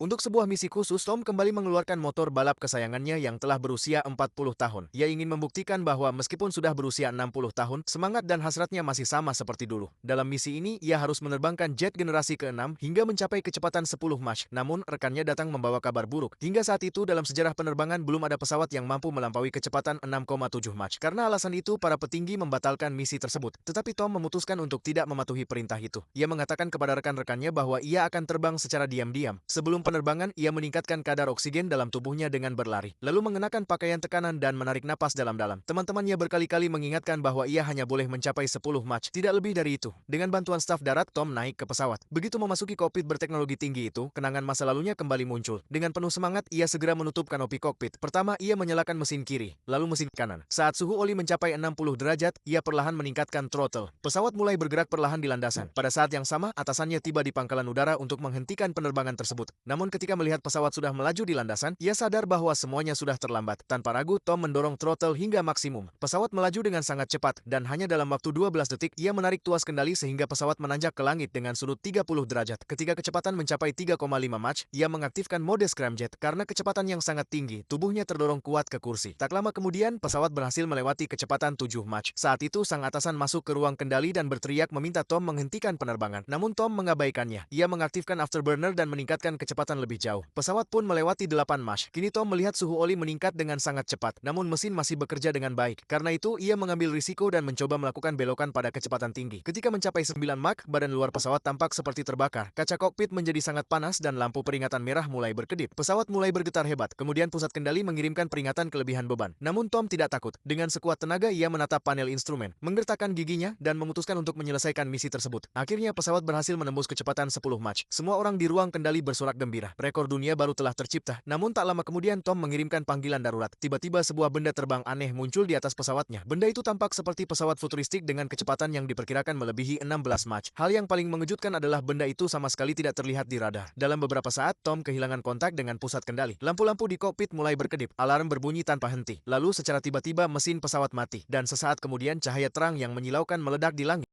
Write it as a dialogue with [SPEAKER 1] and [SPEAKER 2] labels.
[SPEAKER 1] Untuk sebuah misi khusus, Tom kembali mengeluarkan motor balap kesayangannya yang telah berusia 40 tahun. Ia ingin membuktikan bahwa meskipun sudah berusia 60 tahun, semangat dan hasratnya masih sama seperti dulu. Dalam misi ini, ia harus menerbangkan jet generasi ke-6 hingga mencapai kecepatan 10 Mach. Namun, rekannya datang membawa kabar buruk. Hingga saat itu, dalam sejarah penerbangan, belum ada pesawat yang mampu melampaui kecepatan 6,7 Mach. Karena alasan itu, para petinggi membatalkan misi tersebut. Tetapi Tom memutuskan untuk tidak mematuhi perintah itu. Ia mengatakan kepada rekan-rekannya bahwa ia akan terbang secara diam-diam. Sebelum penerbangan, ia meningkatkan kadar oksigen dalam tubuhnya dengan berlari, lalu mengenakan pakaian tekanan dan menarik napas dalam-dalam. Teman-temannya berkali-kali mengingatkan bahwa ia hanya boleh mencapai 10 Mach, tidak lebih dari itu. Dengan bantuan staf darat, Tom naik ke pesawat. Begitu memasuki kokpit berteknologi tinggi itu, kenangan masa lalunya kembali muncul. Dengan penuh semangat, ia segera menutup kanopi kokpit. Pertama, ia menyalakan mesin kiri, lalu mesin kanan. Saat suhu oli mencapai 60 derajat, ia perlahan meningkatkan throttle. Pesawat mulai bergerak perlahan di landasan. Pada saat yang sama, atasannya tiba di pangkalan udara untuk menghentikan penerbangan tersebut. Namun ketika melihat pesawat sudah melaju di landasan, ia sadar bahwa semuanya sudah terlambat. Tanpa ragu, Tom mendorong throttle hingga maksimum. Pesawat melaju dengan sangat cepat, dan hanya dalam waktu 12 detik, ia menarik tuas kendali sehingga pesawat menanjak ke langit dengan sudut 30 derajat. Ketika kecepatan mencapai 3,5 Mach, ia mengaktifkan mode scramjet. Karena kecepatan yang sangat tinggi, tubuhnya terdorong kuat ke kursi. Tak lama kemudian, pesawat berhasil melewati kecepatan 7 Mach. Saat itu, sang atasan masuk ke ruang kendali dan berteriak meminta Tom menghentikan penerbangan. Namun Tom mengabaikannya. Ia mengaktifkan afterburner dan meningkatkan kecepatan lebih jauh. Pesawat pun melewati 8 Mach. Kini Tom melihat suhu oli meningkat dengan sangat cepat, namun mesin masih bekerja dengan baik. Karena itu, ia mengambil risiko dan mencoba melakukan belokan pada kecepatan tinggi. Ketika mencapai 9 Mach, badan luar pesawat tampak seperti terbakar. Kaca kokpit menjadi sangat panas dan lampu peringatan merah mulai berkedip. Pesawat mulai bergetar hebat. Kemudian pusat kendali mengirimkan peringatan kelebihan beban. Namun Tom tidak takut. Dengan sekuat tenaga, ia menatap panel instrumen, menggertakkan giginya, dan memutuskan untuk menyelesaikan misi tersebut. Akhirnya pesawat berhasil menembus kecepatan 10 Mach. Semua orang di ruang kendali bersorak gembira. Rekor dunia baru telah tercipta. Namun tak lama kemudian Tom mengirimkan panggilan darurat. Tiba-tiba sebuah benda terbang aneh muncul di atas pesawatnya. Benda itu tampak seperti pesawat futuristik dengan kecepatan yang diperkirakan melebihi 16 Mach. Hal yang paling mengejutkan adalah benda itu sama sekali tidak terlihat di radar. Dalam beberapa saat, Tom kehilangan kontak dengan pusat kendali. Lampu-lampu di kokpit mulai berkedip. Alarm berbunyi tanpa henti. Lalu secara tiba-tiba mesin pesawat mati. Dan sesaat kemudian cahaya terang yang menyilaukan meledak di langit.